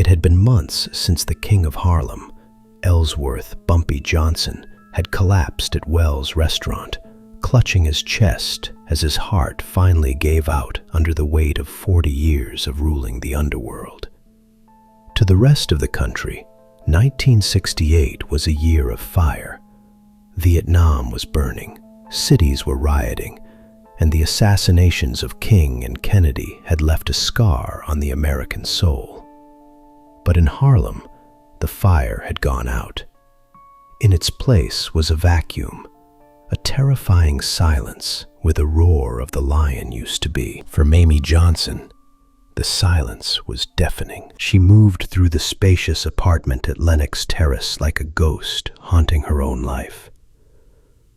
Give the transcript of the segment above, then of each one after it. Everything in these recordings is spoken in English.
It had been months since the king of Harlem, Ellsworth Bumpy Johnson, had collapsed at Wells' restaurant, clutching his chest as his heart finally gave out under the weight of 40 years of ruling the underworld. To the rest of the country, 1968 was a year of fire. Vietnam was burning, cities were rioting, and the assassinations of King and Kennedy had left a scar on the American soul. But in Harlem, the fire had gone out. In its place was a vacuum, a terrifying silence where the roar of the lion used to be. For Mamie Johnson, the silence was deafening. She moved through the spacious apartment at Lenox Terrace like a ghost haunting her own life.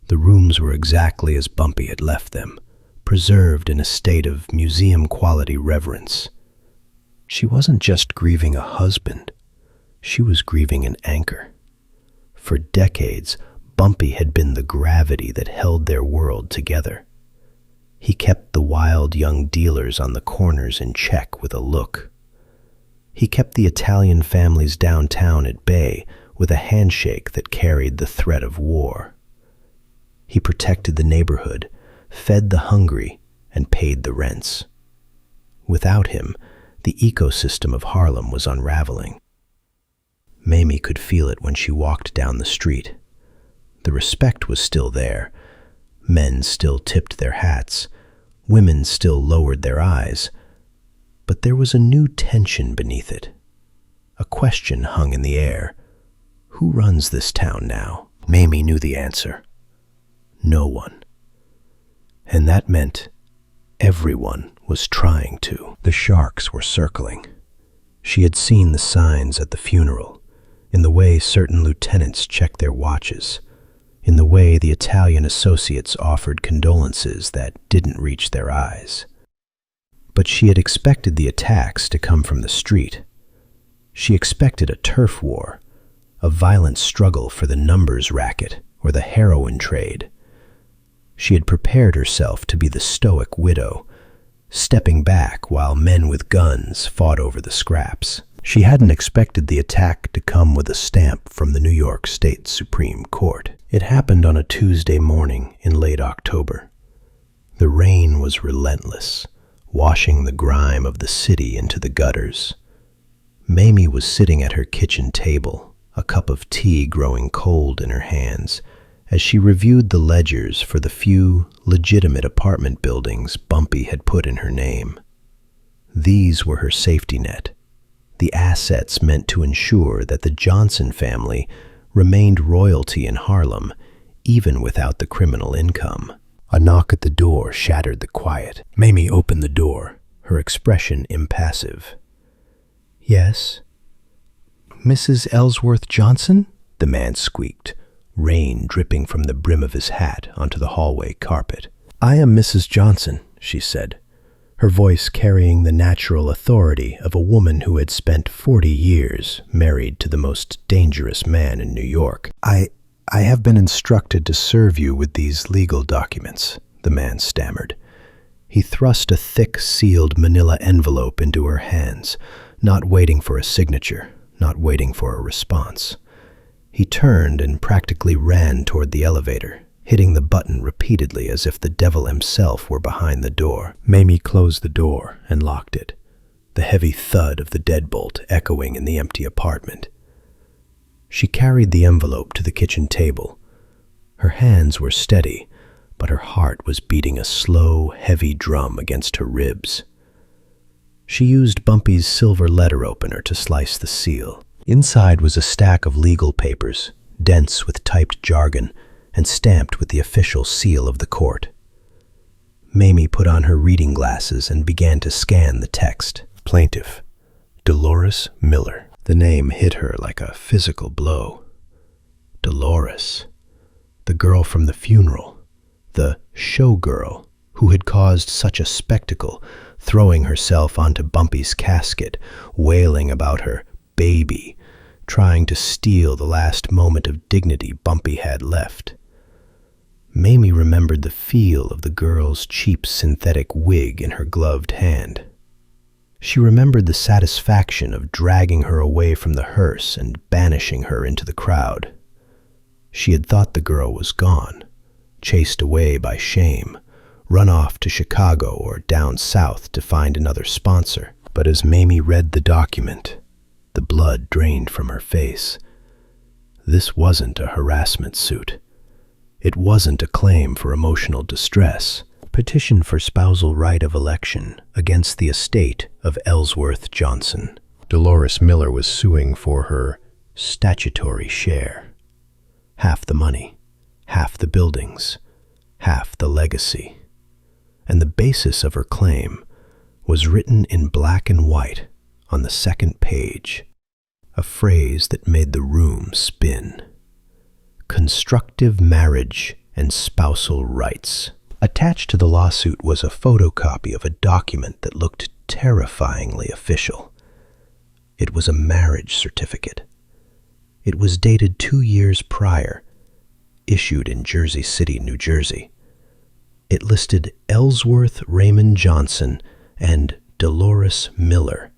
The rooms were exactly as Bumpy had left them, preserved in a state of museum-quality reverence. She wasn't just grieving a husband, she was grieving an anchor. For decades, Bumpy had been the gravity that held their world together. He kept the wild young dealers on the corners in check with a look. He kept the Italian families downtown at bay with a handshake that carried the threat of war. He protected the neighborhood, fed the hungry, and paid the rents. Without him, the ecosystem of Harlem was unraveling. Mamie could feel it when she walked down the street. The respect was still there. Men still tipped their hats. Women still lowered their eyes. But there was a new tension beneath it. A question hung in the air. Who runs this town now? Mamie knew the answer. No one. And that meant everyone was trying to. The sharks were circling. She had seen the signs at the funeral, in the way certain lieutenants checked their watches, in the way the Italian associates offered condolences that didn't reach their eyes. But she had expected the attacks to come from the street. She expected a turf war, a violent struggle for the numbers racket or the heroin trade. She had prepared herself to be the stoic widow, stepping back while men with guns fought over the scraps. She hadn't expected the attack to come with a stamp from the New York State Supreme Court. It happened on a Tuesday morning in late October. The rain was relentless, washing the grime of the city into the gutters. Mamie was sitting at her kitchen table, a cup of tea growing cold in her hands, as she reviewed the ledgers for the few legitimate apartment buildings Bumpy had put in her name. These were her safety net, the assets meant to ensure that the Johnson family remained royalty in Harlem, even without the criminal income. A knock at the door shattered the quiet. Mamie opened the door, her expression impassive. "Yes?" "Mrs. Ellsworth Johnson?" the man squeaked, rain dripping from the brim of his hat onto the hallway carpet. "I am Mrs. Johnson," she said, her voice carrying the natural authority of a woman who had spent 40 years married to the most dangerous man in New York. I have been instructed to serve you with these legal documents," the man stammered. He thrust a thick, sealed manila envelope into her hands, not waiting for a signature, not waiting for a response. He turned and practically ran toward the elevator, hitting the button repeatedly as if the devil himself were behind the door. Mamie closed the door and locked it, the heavy thud of the deadbolt echoing in the empty apartment. She carried the envelope to the kitchen table. Her hands were steady, but her heart was beating a slow, heavy drum against her ribs. She used Bumpy's silver letter opener to slice the seal. Inside was a stack of legal papers, dense with typed jargon, and stamped with the official seal of the court. Mamie put on her reading glasses and began to scan the text. Plaintiff, Dolores Miller. The name hit her like a physical blow. Dolores, the girl from the funeral, the showgirl who had caused such a spectacle, throwing herself onto Bumpy's casket, wailing about her baby, trying to steal the last moment of dignity Bumpy had left. Mamie remembered the feel of the girl's cheap synthetic wig in her gloved hand. She remembered the satisfaction of dragging her away from the hearse and banishing her into the crowd. She had thought the girl was gone, chased away by shame, run off to Chicago or down south to find another sponsor. But as Mamie read the document, the blood drained from her face. This wasn't a harassment suit. It wasn't a claim for emotional distress. Petition for spousal right of election against the estate of Ellsworth Johnson. Dolores Miller was suing for her statutory share. Half the money, half the buildings, half the legacy. And the basis of her claim was written in black and white on the second page, a phrase that made the room spin. Constructive marriage and spousal rights. Attached to the lawsuit was a photocopy of a document that looked terrifyingly official. It was a marriage certificate. It was dated 2 years prior, issued in Jersey City, New Jersey. It listed Ellsworth Raymond Johnson and Dolores Miller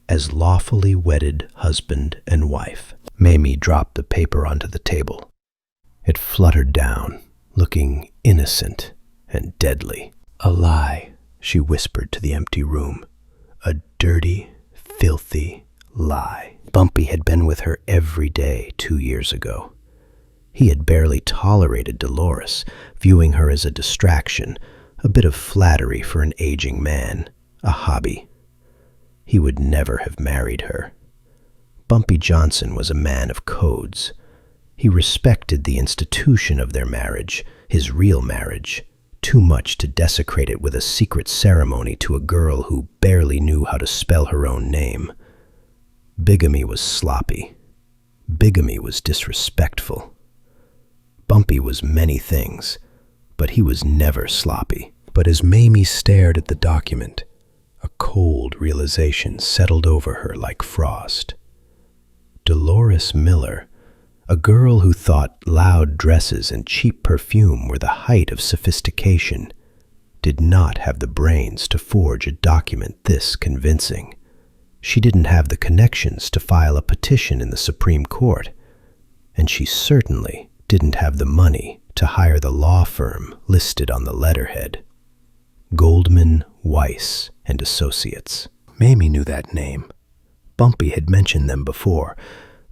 as lawfully wedded husband and wife. Mamie dropped the paper onto the table. It fluttered down, looking innocent and deadly. A lie, she whispered to the empty room. A dirty, filthy lie. Bumpy had been with her every day 2 years ago. He had barely tolerated Dolores, viewing her as a distraction, a bit of flattery for an aging man, a hobby. He would never have married her. Bumpy Johnson was a man of codes. He respected the institution of their marriage, his real marriage, too much to desecrate it with a secret ceremony to a girl who barely knew how to spell her own name. Bigamy was sloppy. Bigamy was disrespectful. Bumpy was many things, but he was never sloppy. But as Mamie stared at the document, a cold realization settled over her like frost. Dolores Miller, a girl who thought loud dresses and cheap perfume were the height of sophistication, did not have the brains to forge a document this convincing. She didn't have the connections to file a petition in the Supreme Court, and she certainly didn't have the money to hire the law firm listed on the letterhead. Goldman, Weiss, and Associates. Mamie knew that name. Bumpy had mentioned them before.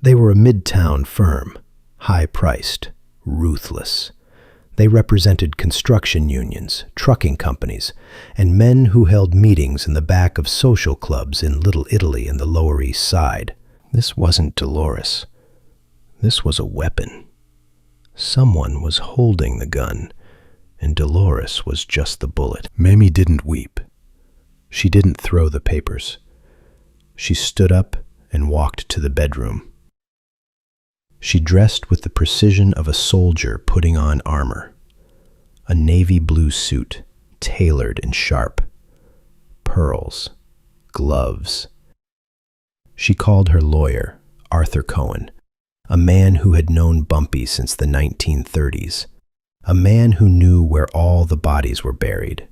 They were a midtown firm, high-priced, ruthless. They represented construction unions, trucking companies, and men who held meetings in the back of social clubs in Little Italy and the Lower East Side. This wasn't Dolores. This was a weapon. Someone was holding the gun, and Dolores was just the bullet. Mamie didn't weep. She didn't throw the papers. She stood up and walked to the bedroom. She dressed with the precision of a soldier putting on armor. A navy blue suit, tailored and sharp. Pearls. Gloves. She called her lawyer, Arthur Cohen, a man who had known Bumpy since the 1930s. A man who knew where all the bodies were buried,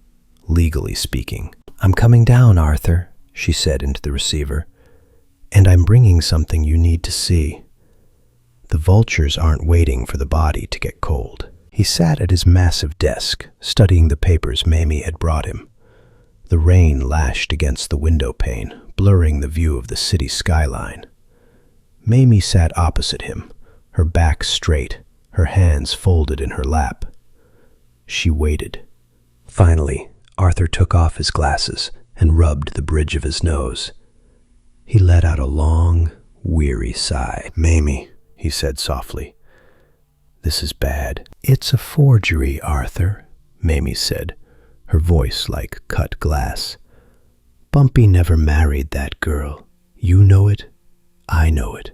legally speaking. "I'm coming down, Arthur," she said into the receiver, "and I'm bringing something you need to see. The vultures aren't waiting for the body to get cold." He sat at his massive desk, studying the papers Mamie had brought him. The rain lashed against the window pane, blurring the view of the city skyline. Mamie sat opposite him, her back straight, her hands folded in her lap. She waited. Finally, Arthur took off his glasses and rubbed the bridge of his nose. He let out a long, weary sigh. "Mamie," he said softly, "this is bad." "It's a forgery, Arthur," Mamie said, her voice like cut glass. "Bumpy never married that girl. You know it. I know it.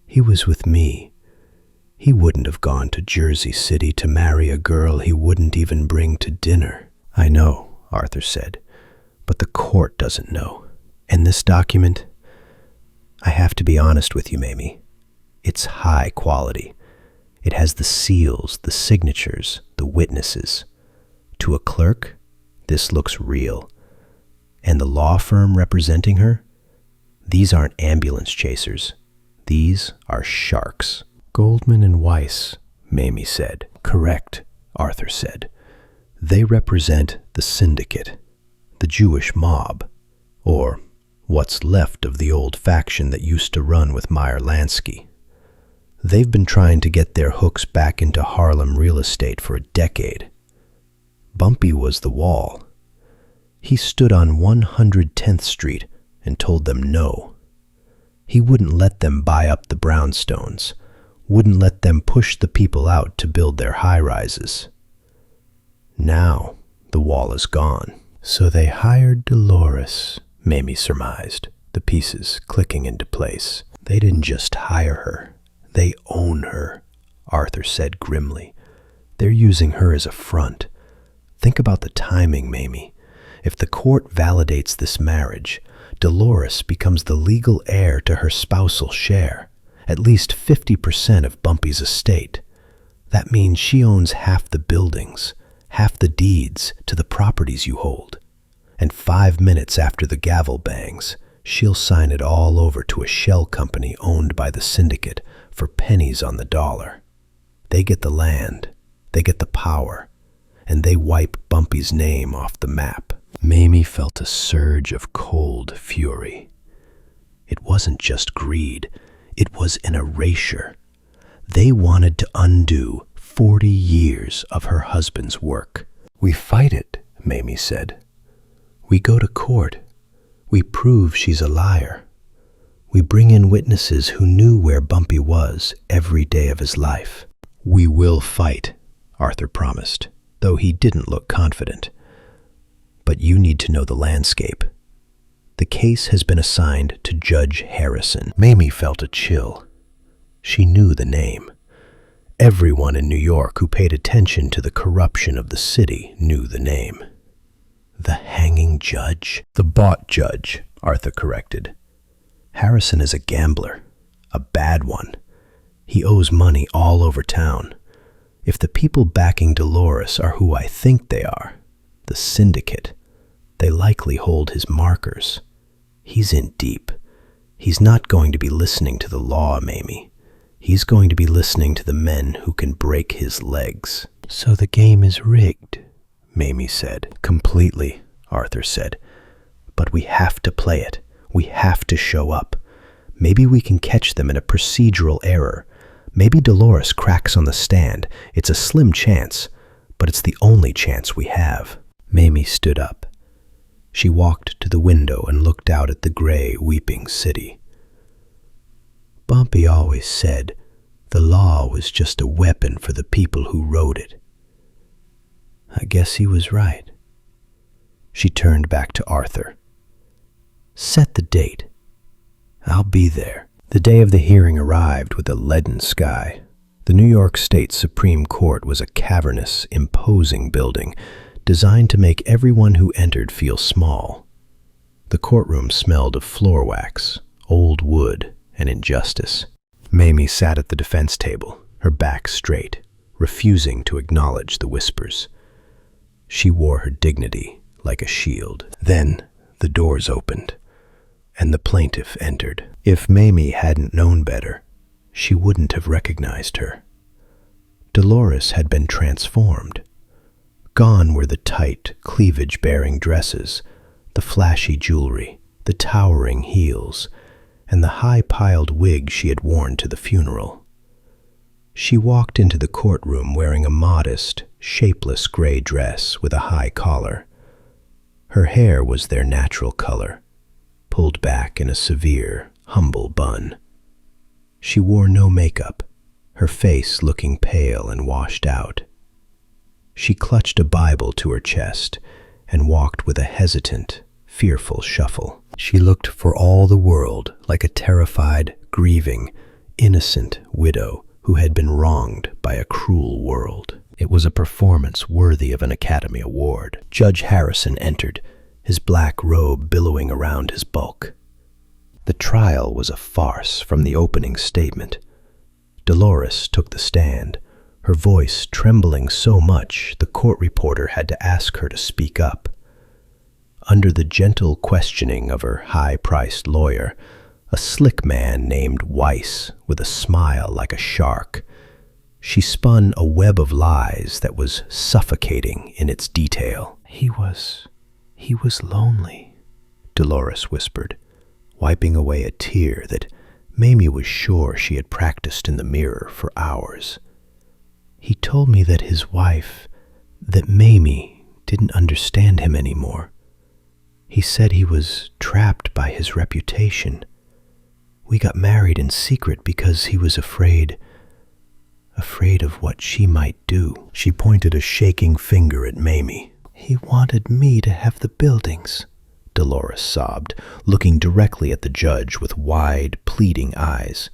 He was with me. He wouldn't have gone to Jersey City to marry a girl he wouldn't even bring to dinner." "I know," Arthur said, "but the court doesn't know. And this document, I have to be honest with you, Mamie. It's high quality. It has the seals, the signatures, the witnesses. To a clerk, this looks real. And the law firm representing her? These aren't ambulance chasers. These are sharks. Goldman and Weiss, Mamie said. Correct, Arthur said. They represent the syndicate, the Jewish mob, or what's left of the old faction that used to run with Meyer Lansky. They've been trying to get their hooks back into Harlem real estate for a decade. Bumpy was the wall. He stood on 110th Street and told them no. He wouldn't let them buy up the brownstones, wouldn't let them push the people out to build their high-rises. Now the wall is gone. So they hired Dolores, Mamie surmised, the pieces clicking into place. They didn't just hire her. They own her, Arthur said grimly. They're using her as a front. Think about the timing, Mamie. If the court validates this marriage, Dolores becomes the legal heir to her spousal share, at least 50% of Bumpy's estate. That means she owns half the buildings, half the deeds to the properties you hold. And 5 minutes after the gavel bangs, she'll sign it all over to a shell company owned by the syndicate for pennies on the dollar. They get the land, they get the power, and they wipe Bumpy's name off the map. Mamie felt a surge of cold fury. It wasn't just greed, it was an erasure. They wanted to undo 40 years of her husband's work. We fight it, Mamie said. We go to court. We prove she's a liar. We bring in witnesses who knew where Bumpy was every day of his life. We will fight, Arthur promised, though he didn't look confident. But you need to know the landscape. The case has been assigned to Judge Harrison. Mamie felt a chill. She knew the name. Everyone in New York who paid attention to the corruption of the city knew the name. The hanging judge? The bought judge, Arthur corrected. Harrison is a gambler, a bad one. He owes money all over town. If the people backing Dolores are who I think they are, the syndicate, they likely hold his markers. He's in deep. He's not going to be listening to the law, Mamie. He's going to be listening to the men who can break his legs. So the game is rigged, Mamie said. Completely, Arthur said. But we have to play it. We have to show up. Maybe we can catch them in a procedural error. Maybe Dolores cracks on the stand. It's a slim chance, but it's the only chance we have. Mamie stood up. She walked to the window and looked out at the gray, weeping city. Bumpy always said the law was just a weapon for the people who wrote it. I guess he was right. She turned back to Arthur. Set the date. I'll be there. The day of the hearing arrived with a leaden sky. The New York State Supreme Court was a cavernous, imposing building designed to make everyone who entered feel small. The courtroom smelled of floor wax, old wood, and injustice. Mamie sat at the defense table, her back straight, refusing to acknowledge the whispers. She wore her dignity like a shield. Then the doors opened, and the plaintiff entered. If Mamie hadn't known better, she wouldn't have recognized her. Dolores had been transformed. Gone were the tight, cleavage-bearing dresses, the flashy jewelry, the towering heels, and the high-piled wig she had worn to the funeral. She walked into the courtroom wearing a modest, shapeless gray dress with a high collar. Her hair was their natural color, pulled back in a severe, humble bun. She wore no makeup, her face looking pale and washed out. She clutched a Bible to her chest and walked with a hesitant, fearful shuffle. She looked for all the world like a terrified, grieving, innocent widow who had been wronged by a cruel world. It was a performance worthy of an Academy Award. Judge Harrison entered, his black robe billowing around his bulk. The trial was a farce from the opening statement. Dolores took the stand, her voice trembling so much the court reporter had to ask her to speak up. Under the gentle questioning of her high-priced lawyer, a slick man named Weiss with a smile like a shark, she spun a web of lies that was suffocating in its detail. He was lonely, Dolores whispered, wiping away a tear that Mamie was sure she had practiced in the mirror for hours. He told me that his wife, that Mamie, didn't understand him anymore. He said he was trapped by his reputation. We got married in secret because he was afraid of what she might do. She pointed a shaking finger at Mamie. He wanted me to have the buildings, Dolores sobbed, looking directly at the judge with wide, pleading eyes.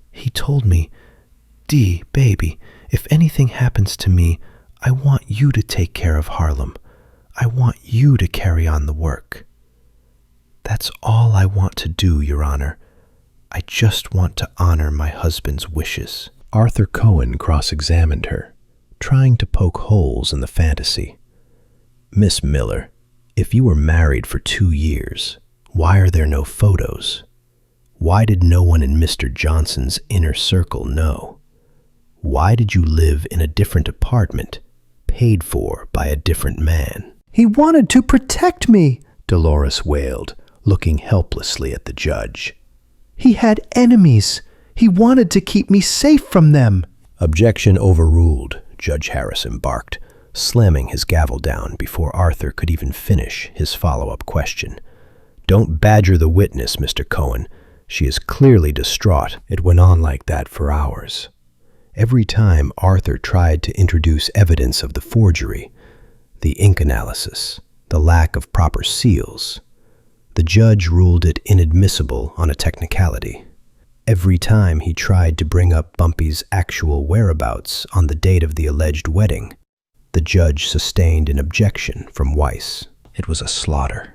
He told me, "Dee, baby, if anything happens to me, I want you to take care of Harlem. I want you to carry on the work." "That's all I want to do, Your Honor. I just want to honor my husband's wishes." Arthur Cohen cross-examined her, trying to poke holes in the fantasy. "Miss Miller, if you were married for 2 years, why are there no photos? Why did no one in Mr. Johnson's inner circle know? Why did you live in a different apartment, paid for by a different man?" "He wanted to protect me," Dolores wailed, looking helplessly at the judge. "He had enemies. He wanted to keep me safe from them." "Objection overruled," Judge Harrison barked, slamming his gavel down before Arthur could even finish his follow-up question. "Don't badger the witness, Mr. Cohen. She is clearly distraught." It went on like that for hours. Every time Arthur tried to introduce evidence of the forgery, the ink analysis, the lack of proper seals, the judge ruled it inadmissible on a technicality. Every time he tried to bring up Bumpy's actual whereabouts on the date of the alleged wedding, the judge sustained an objection from Weiss. It was a slaughter.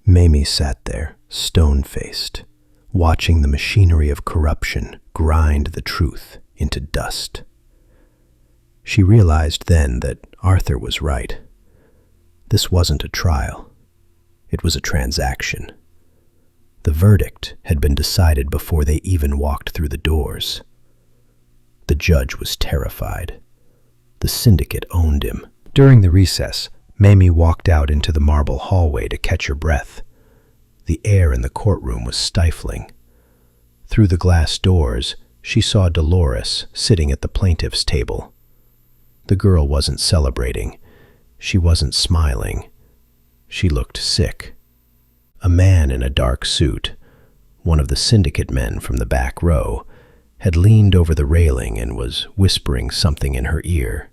Mamie sat there, stone-faced, watching the machinery of corruption grind the truth into dust. She realized then that Arthur was right. This wasn't a trial. It was a transaction. The verdict had been decided before they even walked through the doors. The judge was terrified. The syndicate owned him. During the recess, Mamie walked out into the marble hallway to catch her breath. The air in the courtroom was stifling. Through the glass doors, she saw Dolores sitting at the plaintiff's table. The girl wasn't celebrating. She wasn't smiling. She looked sick. A man in a dark suit, one of the syndicate men from the back row, had leaned over the railing and was whispering something in her ear.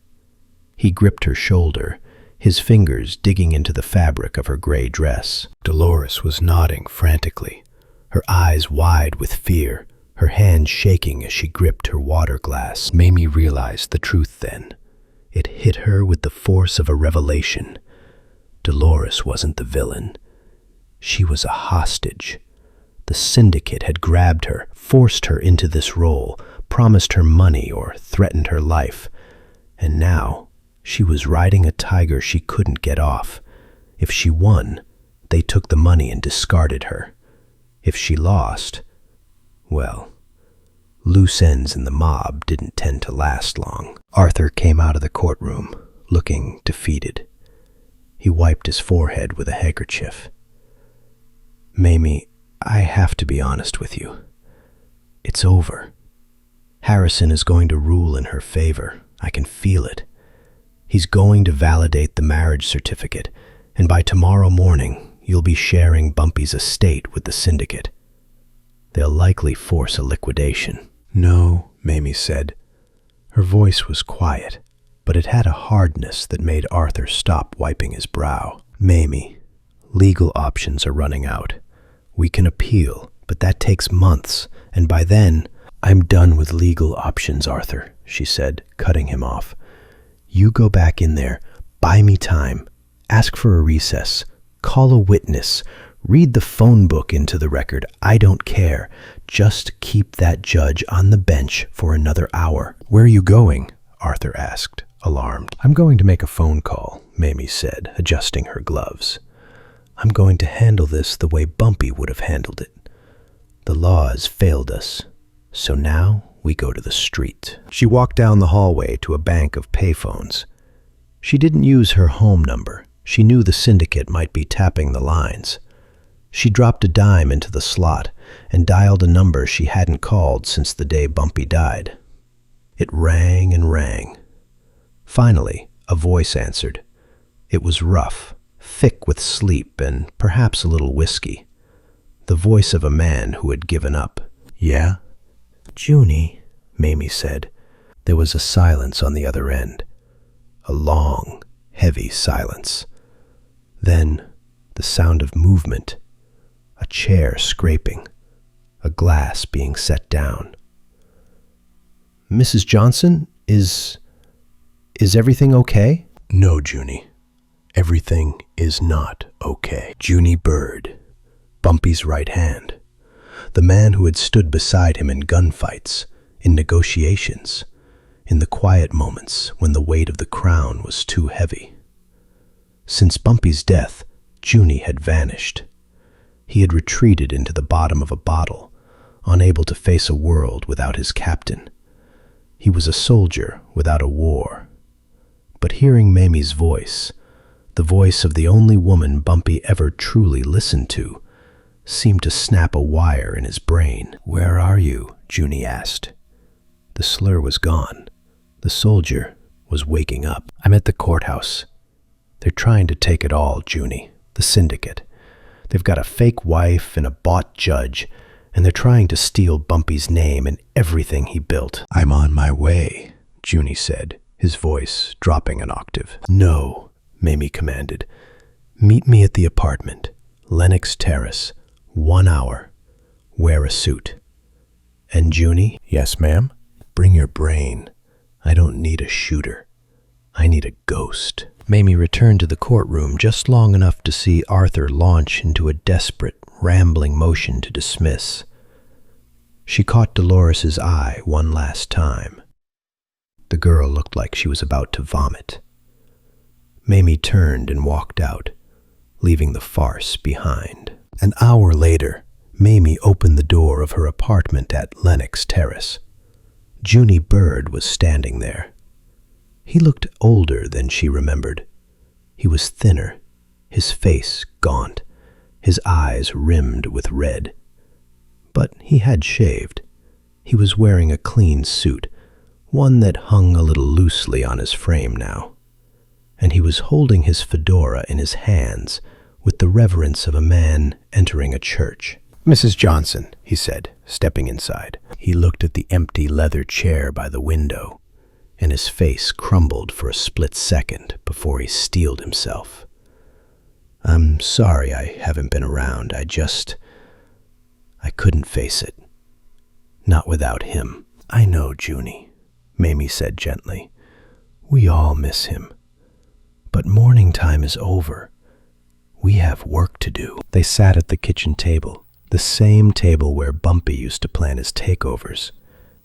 He gripped her shoulder, his fingers digging into the fabric of her gray dress. Dolores was nodding frantically, her eyes wide with fear, her hands shaking as she gripped her water glass. Mamie realized the truth then. It hit her with the force of a revelation. Dolores wasn't the villain. She was a hostage. The syndicate had grabbed her, forced her into this role, promised her money or threatened her life. And now, she was riding a tiger she couldn't get off. If she won, they took the money and discarded her. If she lost, well, loose ends in the mob didn't tend to last long. Arthur came out of the courtroom, looking defeated. He wiped his forehead with a handkerchief. "Mamie, I have to be honest with you. It's over. Harrison is going to rule in her favor. I can feel it. He's going to validate the marriage certificate, and by tomorrow morning, you'll be sharing Bumpy's estate with the syndicate. They'll likely force a liquidation." "No," Mamie said. Her voice was quiet, but it had a hardness that made Arthur stop wiping his brow. "Mamie, legal options are running out. We can appeal, but that takes months, and by then, I'm done with legal options, Arthur," she said, cutting him off. "You go back in there, buy me time, ask for a recess, call a witness, read the phone book into the record. I don't care. Just keep that judge on the bench for another hour." "Where are you going?" Arthur asked, alarmed. "I'm going to make a phone call," Mamie said, adjusting her gloves. I'm going to handle this the way Bumpy would have handled it. The law has failed us, so now we go to the street. She walked down the hallway to a bank of payphones. She didn't use her home number. She knew the syndicate might be tapping the lines. She dropped a dime into the slot and dialed a number she hadn't called since the day Bumpy died. It rang and rang. Finally, a voice answered. It was rough, thick with sleep and perhaps a little whiskey. The voice of a man who had given up. Yeah? Junie, Mamie said. There was a silence on the other end. A long, heavy silence. Then, the sound of movement. A chair scraping. A glass being set down. Mrs. Johnson, is everything okay? No, Junie. Everything is not okay. Junie Bird, Bumpy's right hand. The man who had stood beside him in gunfights, in negotiations, in the quiet moments when the weight of the crown was too heavy. Since Bumpy's death, Junie had vanished. He had retreated into the bottom of a bottle, unable to face a world without his captain. He was a soldier without a war. But hearing Mamie's voice, the voice of the only woman Bumpy ever truly listened to, seemed to snap a wire in his brain. Where are you? Junie asked. The slur was gone. The soldier was waking up. I'm at the courthouse. They're trying to take it all, Junie. The syndicate. They've got a fake wife and a bought judge, and they're trying to steal Bumpy's name and everything he built. I'm on my way, Junie said, his voice dropping an octave. No, Mamie commanded. Meet me at the apartment, Lenox Terrace, 1 hour. Wear a suit. And Junie? Yes, ma'am? Bring your brain. I don't need a shooter. I need a ghost. Mamie returned to the courtroom just long enough to see Arthur launch into a desperate, rambling motion to dismiss. She caught Dolores's eye one last time. The girl looked like she was about to vomit. Mamie turned and walked out, leaving the farce behind. An hour later, Mamie opened the door of her apartment at Lenox Terrace. Junie Bird was standing there. He looked older than she remembered. He was thinner, his face gaunt, his eyes rimmed with red. But he had shaved. He was wearing a clean suit, one that hung a little loosely on his frame now. And he was holding his fedora in his hands with the reverence of a man entering a church. Mrs. Johnson, he said, stepping inside. He looked at the empty leather chair by the window, and his face crumbled for a split second before he steeled himself. I'm sorry I haven't been around. I couldn't face it. Not without him. I know, Junie, Mamie said gently. We all miss him. But morning time is over. We have work to do. They sat at the kitchen table, the same table where Bumpy used to plan his takeovers.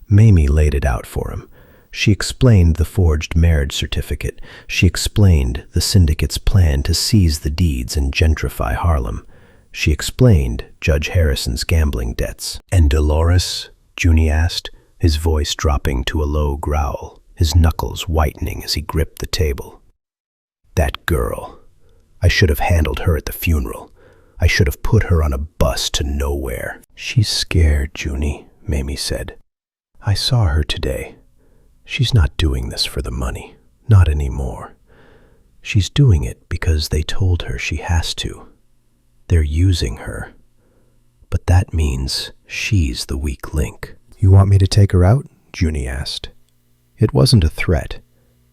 Mamie laid it out for him. She explained the forged marriage certificate. She explained the syndicate's plan to seize the deeds and gentrify Harlem. She explained Judge Harrison's gambling debts. And Dolores? Junie asked, his voice dropping to a low growl, his knuckles whitening as he gripped the table. That girl. I should have handled her at the funeral. I should have put her on a bus to nowhere. She's scared, Junie, Mamie said. I saw her today. She's not doing this for the money. Not anymore. She's doing it because they told her she has to. They're using her. But that means she's the weak link. You want me to take her out? Junie asked. It wasn't a threat.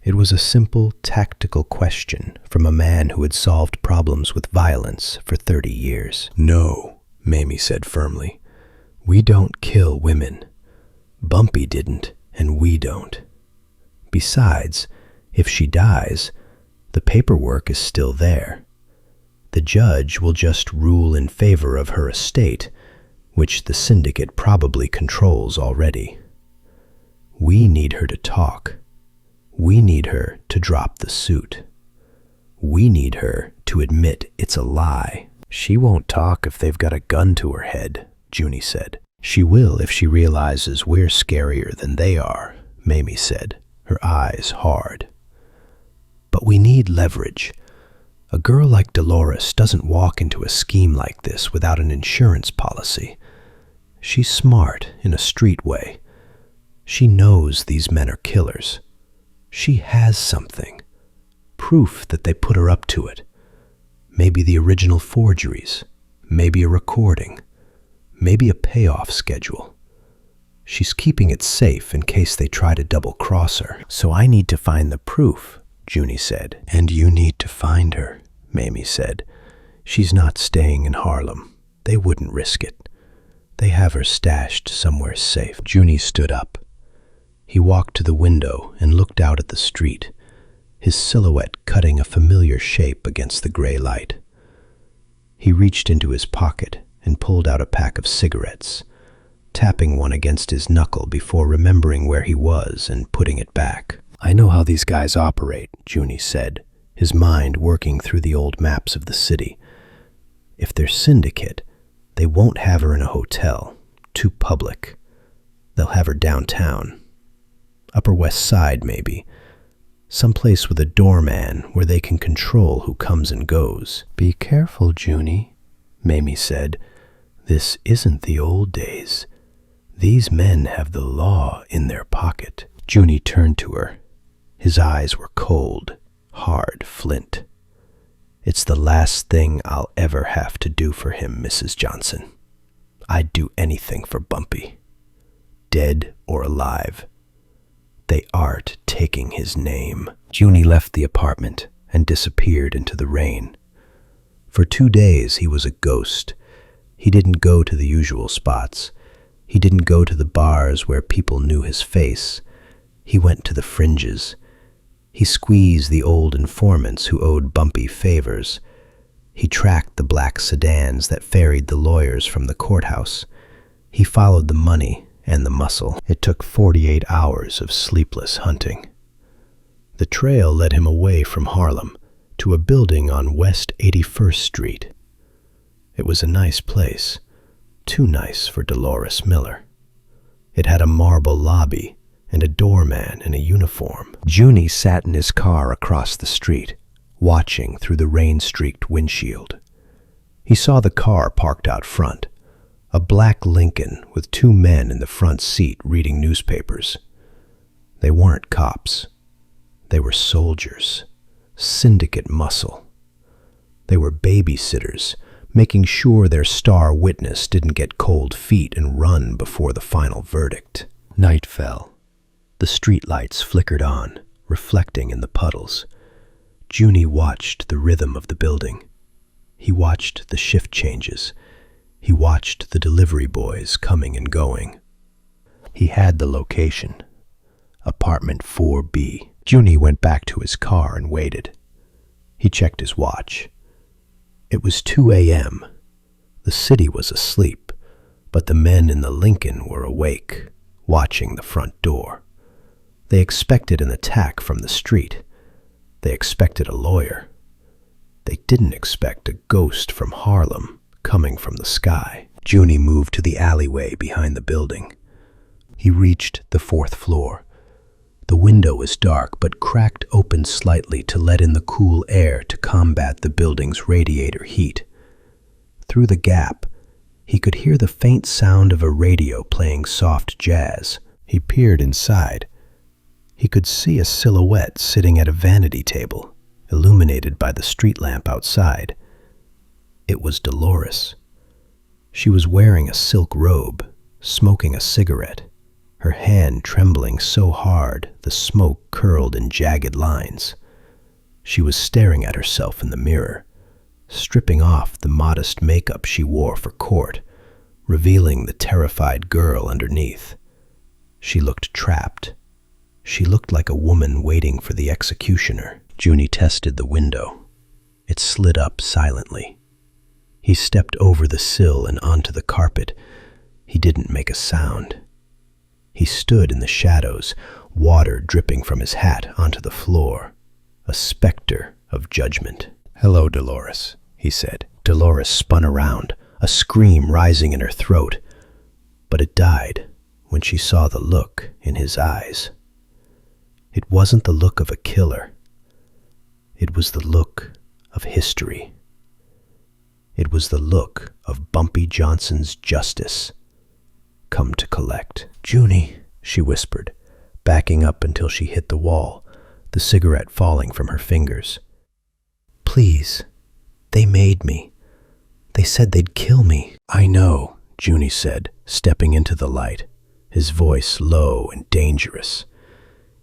It was a simple, tactical question from a man who had solved problems with violence for 30 years. No, Mamie said firmly. We don't kill women. Bumpy didn't, and we don't. Besides, if she dies, the paperwork is still there. The judge will just rule in favor of her estate, which the syndicate probably controls already. We need her to talk. We need her to drop the suit. We need her to admit it's a lie. She won't talk if they've got a gun to her head, Junie said. She will if she realizes we're scarier than they are, Mamie said, her eyes hard. But we need leverage. A girl like Dolores doesn't walk into a scheme like this without an insurance policy. She's smart in a street way. She knows these men are killers. She has something. Proof that they put her up to it. Maybe the original forgeries. Maybe a recording. Maybe a payoff schedule. She's keeping it safe in case they try to double-cross her. So I need to find the proof, Junie said. And you need to find her, Mamie said. She's not staying in Harlem. They wouldn't risk it. They have her stashed somewhere safe. Junie stood up. He walked to the window and looked out at the street, his silhouette cutting a familiar shape against the gray light. He reached into his pocket and pulled out a pack of cigarettes, tapping one against his knuckle before remembering where he was and putting it back. I know how these guys operate, Junie said, his mind working through the old maps of the city. If they're syndicate, they won't have her in a hotel, too public. They'll have her downtown. Upper West Side, maybe. Someplace with a doorman where they can control who comes and goes. Be careful, Junie, Mamie said. This isn't the old days. These men have the law in their pocket. Junie turned to her. His eyes were cold, hard flint. It's the last thing I'll ever have to do for him, Mrs. Johnson. I'd do anything for Bumpy. Dead or alive. They aren't taking his name. Junie left the apartment and disappeared into the rain. For 2 days he was a ghost. He didn't go to the usual spots. He didn't go to the bars where people knew his face. He went to the fringes. He squeezed the old informants who owed Bumpy favors. He tracked the black sedans that ferried the lawyers from the courthouse. He followed the money and the muscle. It took 48 hours of sleepless hunting. The trail led him away from Harlem to a building on West 81st Street. It was a nice place, too nice for Dolores Miller. It had a marble lobby and a doorman in a uniform. Junie sat in his car across the street, watching through the rain-streaked windshield. He saw the car parked out front, a black Lincoln with 2 men in the front seat reading newspapers. They weren't cops. They were soldiers, syndicate muscle. They were babysitters, making sure their star witness didn't get cold feet and run before the final verdict. Night fell. The streetlights flickered on, reflecting in the puddles. Junie watched the rhythm of the building. He watched the shift changes. He watched the delivery boys coming and going. He had the location. Apartment 4B. Junie went back to his car and waited. He checked his watch. It was 2 a.m. The city was asleep, but the men in the Lincoln were awake, watching the front door. They expected an attack from the street. They expected a lawyer. They didn't expect a ghost from Harlem coming from the sky. Junie moved to the alleyway behind the building. He reached the 4th floor. The window was dark but cracked open slightly to let in the cool air to combat the building's radiator heat. Through the gap, he could hear the faint sound of a radio playing soft jazz. He peered inside. He could see a silhouette sitting at a vanity table, illuminated by the street lamp outside. It was Dolores. She was wearing a silk robe, smoking a cigarette, her hand trembling so hard the smoke curled in jagged lines. She was staring at herself in the mirror, stripping off the modest makeup she wore for court, revealing the terrified girl underneath. She looked trapped. She looked like a woman waiting for the executioner. Junie tested the window. It slid up silently. He stepped over the sill and onto the carpet. He didn't make a sound. He stood in the shadows, water dripping from his hat onto the floor, a specter of judgment. "Hello, Dolores," he said. Dolores spun around, a scream rising in her throat, but it died when she saw the look in his eyes. It wasn't the look of a killer. It was the look of history. It was the look of Bumpy Johnson's justice come to collect. "Junie," she whispered, backing up until she hit the wall, the cigarette falling from her fingers. "Please, they made me. They said they'd kill me." "I know," Junie said, stepping into the light, his voice low and dangerous.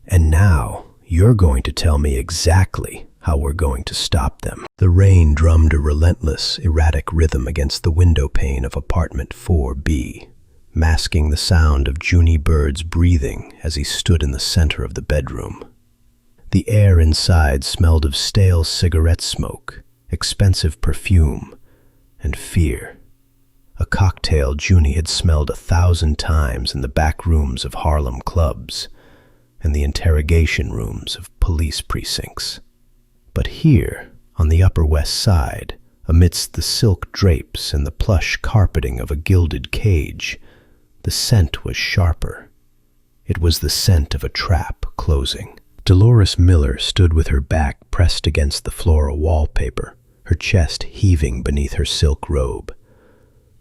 "And now you're going to tell me exactly how we're going to stop them." The rain drummed a relentless, erratic rhythm against the window pane of apartment 4B, masking the sound of Junie Bird's breathing as he stood in the center of the bedroom. The air inside smelled of stale cigarette smoke, expensive perfume, and fear. A cocktail Junie had smelled 1,000 times in the back rooms of Harlem clubs and the interrogation rooms of police precincts. But here, on the Upper West Side, amidst the silk drapes and the plush carpeting of a gilded cage, the scent was sharper. It was the scent of a trap closing. Dolores Miller stood with her back pressed against the floral wallpaper, her chest heaving beneath her silk robe.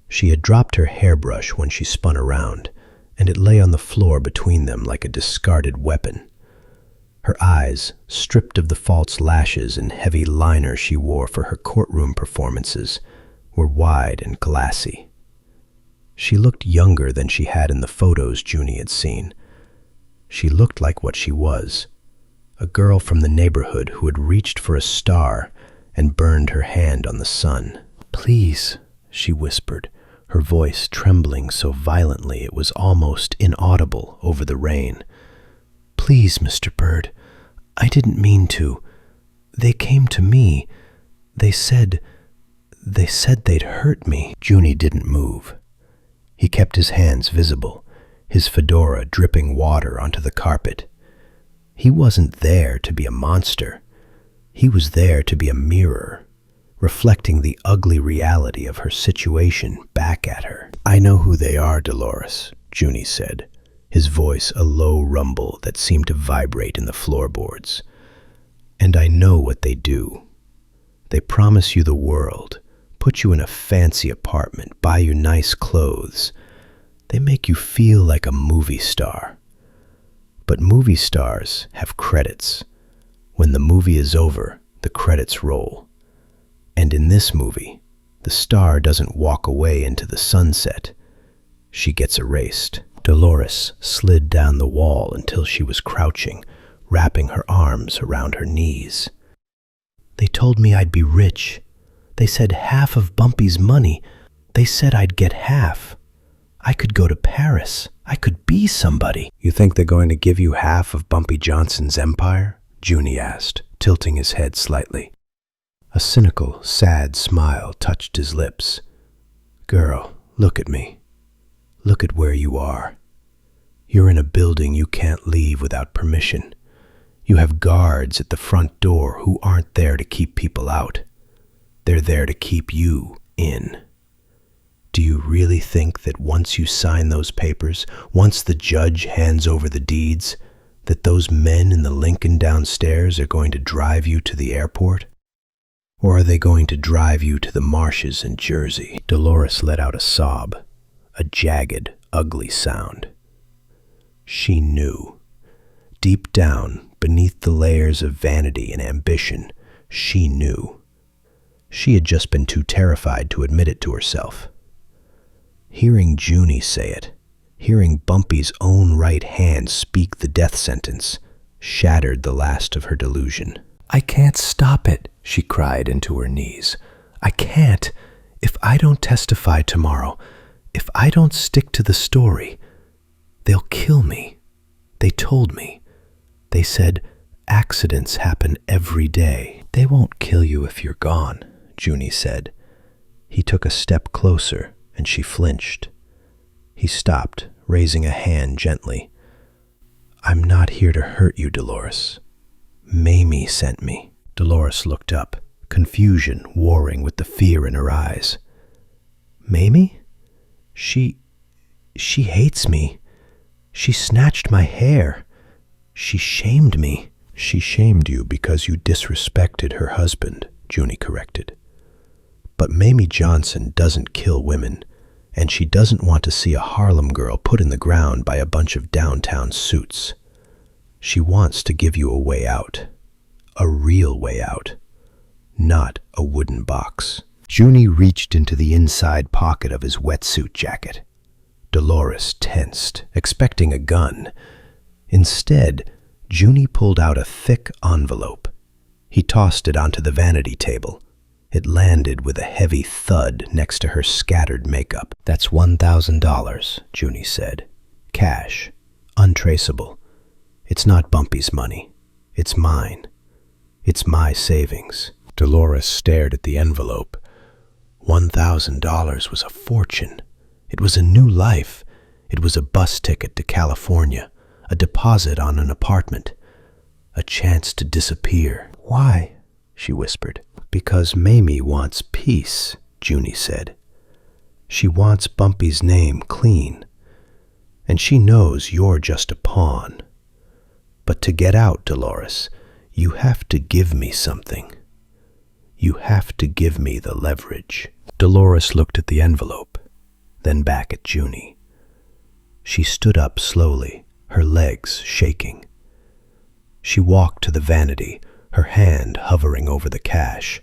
She had dropped her hairbrush when she spun around, and it lay on the floor between them like a discarded weapon. Her eyes, stripped of the false lashes and heavy liner she wore for her courtroom performances, were wide and glassy. She looked younger than she had in the photos Junie had seen. She looked like what she was, a girl from the neighborhood who had reached for a star and burned her hand on the sun. "Please," she whispered, her voice trembling so violently it was almost inaudible over the rain. "Please, Mr. Bird, I didn't mean to. They came to me. They said they'd hurt me." Junie didn't move. He kept his hands visible, his fedora dripping water onto the carpet. He wasn't there to be a monster. He was there to be a mirror, reflecting the ugly reality of her situation back at her. "I know who they are, Dolores," Junie said, his voice a low rumble that seemed to vibrate in the floorboards. "And I know what they do. They promise you the world, put you in a fancy apartment, buy you nice clothes. They make you feel like a movie star. But movie stars have credits. When the movie is over, the credits roll. And in this movie, the star doesn't walk away into the sunset. She gets erased." Dolores slid down the wall until she was crouching, wrapping her arms around her knees. "They told me I'd be rich. They said half of Bumpy's money. They said I'd get half. I could go to Paris. I could be somebody." "You think they're going to give you half of Bumpy Johnson's empire?" Junie asked, tilting his head slightly. A cynical, sad smile touched his lips. "Girl, look at me. Look at where you are. You're in a building you can't leave without permission. You have guards at the front door who aren't there to keep people out. They're there to keep you in. Do you really think that once you sign those papers, once the judge hands over the deeds, that those men in the Lincoln downstairs are going to drive you to the airport? Or are they going to drive you to the marshes in Jersey?" Dolores let out a sob, a jagged, ugly sound. She knew. Deep down, beneath the layers of vanity and ambition, she knew. She had just been too terrified to admit it to herself. Hearing Junie say it, hearing Bumpy's own right hand speak the death sentence, shattered the last of her delusion. "I can't stop it," she cried into her knees. "I can't. If I don't testify tomorrow, if I don't stick to the story, they'll kill me. They told me. They said accidents happen every day." "They won't kill you if you're gone," Junie said. He took a step closer, and she flinched. He stopped, raising a hand gently. "I'm not here to hurt you, Dolores. Mamie sent me." Dolores looked up, confusion warring with the fear in her eyes. Mamie? She hates me. She snatched my hair. She shamed me. She shamed you because you disrespected her husband, Junie corrected. But Mamie Johnson doesn't kill women, and she doesn't want to see a Harlem girl put in the ground by a bunch of downtown suits. She wants to give you a way out. A real way out. Not a wooden box. Junie reached into the inside pocket of his wetsuit jacket. Dolores tensed, expecting a gun. Instead, Junie pulled out a thick envelope. He tossed it onto the vanity table. It landed with a heavy thud next to her scattered makeup. That's $1,000, Junie said. Cash. Untraceable. It's not Bumpy's money. It's mine. It's my savings. Dolores stared at the envelope. $1,000 was a fortune. It was a new life. It was a bus ticket to California, a deposit on an apartment, a chance to disappear. Why? She whispered. Because Mamie wants peace, Junie said. She wants Bumpy's name clean, and she knows you're just a pawn. But to get out, Dolores, you have to give me something. You have to give me the leverage. Dolores looked at the envelope, then back at Junie. She stood up slowly, her legs shaking. She walked to the vanity, her hand hovering over the cash.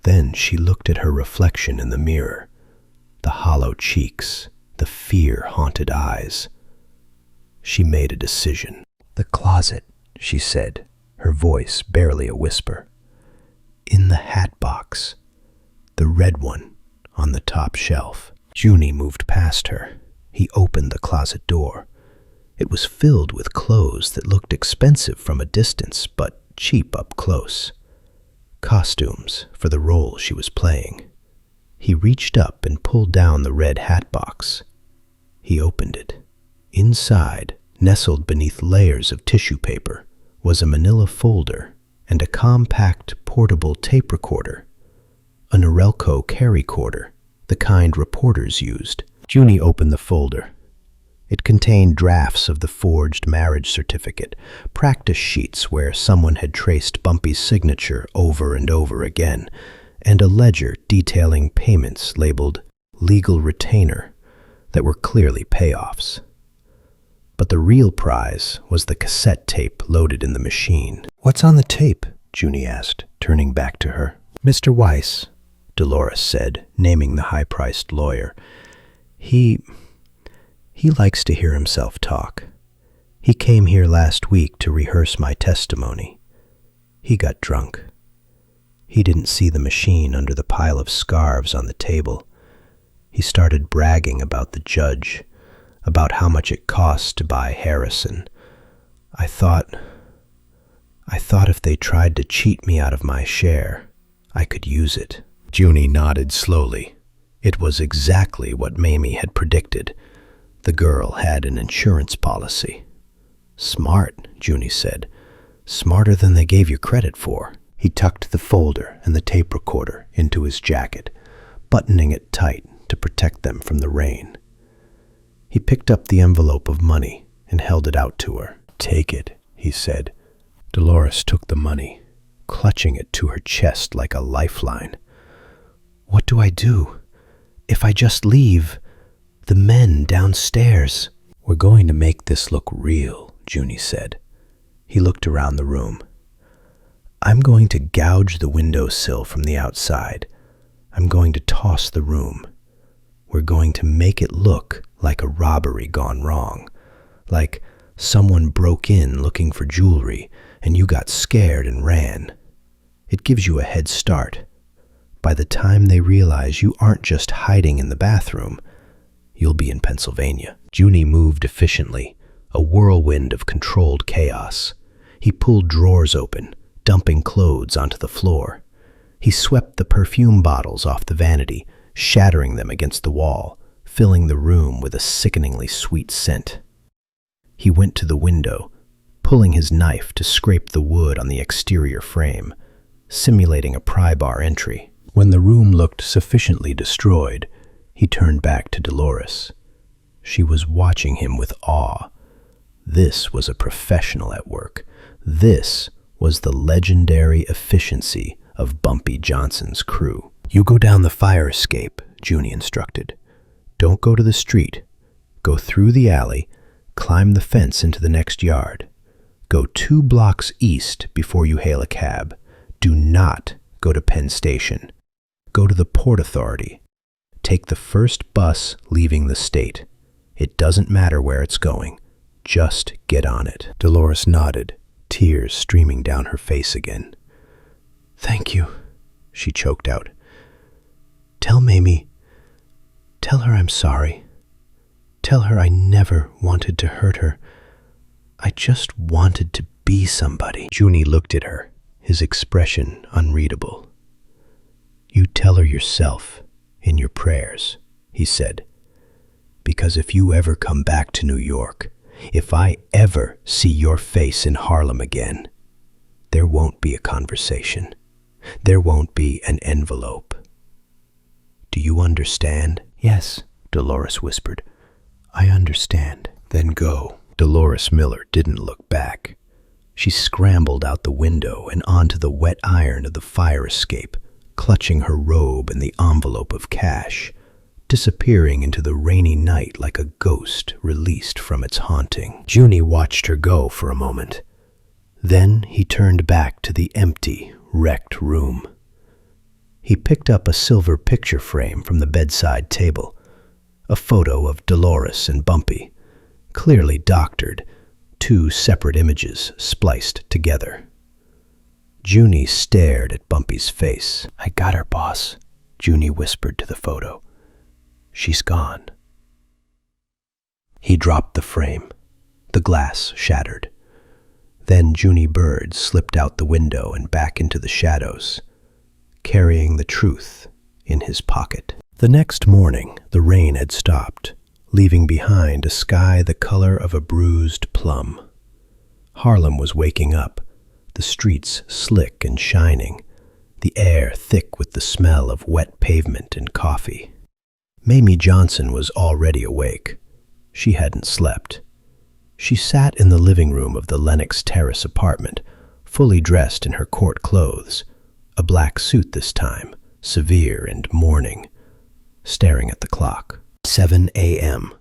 Then she looked at her reflection in the mirror, the hollow cheeks, the fear-haunted eyes. She made a decision. The closet, she said, her voice barely a whisper. In the hat box, the red one on the top shelf. Junie moved past her. He opened the closet door. It was filled with clothes that looked expensive from a distance, but cheap up close. Costumes for the role she was playing. He reached up and pulled down the red hat box. He opened it. Inside, nestled beneath layers of tissue paper, was a manila folder and a compact portable tape recorder, a Norelco carrycorder, the kind reporters used. Junie opened the folder. It contained drafts of the forged marriage certificate, practice sheets where someone had traced Bumpy's signature over and over again, and a ledger detailing payments labeled legal retainer that were clearly payoffs. But the real prize was the cassette tape loaded in the machine. What's on the tape? Junie asked, turning back to her. Mr. Weiss, Dolores said, naming the high-priced lawyer. He likes to hear himself talk. He came here last week to rehearse my testimony. He got drunk. He didn't see the machine under the pile of scarves on the table. He started bragging about the judge, about how much it cost to buy Harrison. I thought if they tried to cheat me out of my share, I could use it. Junie nodded slowly. It was exactly what Mamie had predicted. The girl had an insurance policy. Smart, Junie said. Smarter than they gave you credit for. He tucked the folder and the tape recorder into his jacket, buttoning it tight to protect them from the rain. He picked up the envelope of money and held it out to her. Take it, he said. Dolores took the money, clutching it to her chest like a lifeline. What do I do? If I just leave, the men downstairs. We're going to make this look real, Junie said. He looked around the room. I'm going to gouge the windowsill from the outside. I'm going to toss the room. We're going to make it look like a robbery gone wrong, like someone broke in looking for jewelry and you got scared and ran. It gives you a head start. By the time they realize you aren't just hiding in the bathroom, you'll be in Pennsylvania. Junie moved efficiently, a whirlwind of controlled chaos. He pulled drawers open, dumping clothes onto the floor. He swept the perfume bottles off the vanity, shattering them against the wall, filling the room with a sickeningly sweet scent. He went to the window, pulling his knife to scrape the wood on the exterior frame, simulating a pry bar entry. When the room looked sufficiently destroyed, he turned back to Dolores. She was watching him with awe. This was a professional at work. This was the legendary efficiency of Bumpy Johnson's crew. "You go down the fire escape," Junie instructed. "Don't go to the street. Go through the alley, climb the fence into the next yard. Go 2 blocks east before you hail a cab. Do not go to Penn Station. Go to the Port Authority. Take the first bus leaving the state. It doesn't matter where it's going. Just get on it." Dolores nodded, tears streaming down her face again. "Thank you," she choked out. "Tell Mamie, tell her I'm sorry. Tell her I never wanted to hurt her. I just wanted to be somebody." Junie looked at her, his expression unreadable. "You tell her yourself in your prayers," he said. "Because if you ever come back to New York, if I ever see your face in Harlem again, there won't be a conversation. There won't be an envelope. Do you understand?" "Yes," Dolores whispered. "I understand." "Then go." Dolores Miller didn't look back. She scrambled out the window and onto the wet iron of the fire escape, clutching her robe and the envelope of cash, disappearing into the rainy night like a ghost released from its haunting. Junie watched her go for a moment. Then he turned back to the empty, wrecked room. He picked up a silver picture frame from the bedside table, a photo of Dolores and Bumpy, clearly doctored, 2 separate images spliced together. Junie stared at Bumpy's face. "I got her, boss," Junie whispered to the photo. "She's gone." He dropped the frame. The glass shattered. Then Junie Bird slipped out the window and back into the shadows, carrying the truth in his pocket. The next morning, the rain had stopped, leaving behind a sky the color of a bruised plum. Harlem was waking up, the streets slick and shining, the air thick with the smell of wet pavement and coffee. Mamie Johnson was already awake. She hadn't slept. She sat in the living room of the Lenox Terrace apartment, fully dressed in her court clothes, a black suit this time, severe and mourning, staring at the clock. 7 a.m.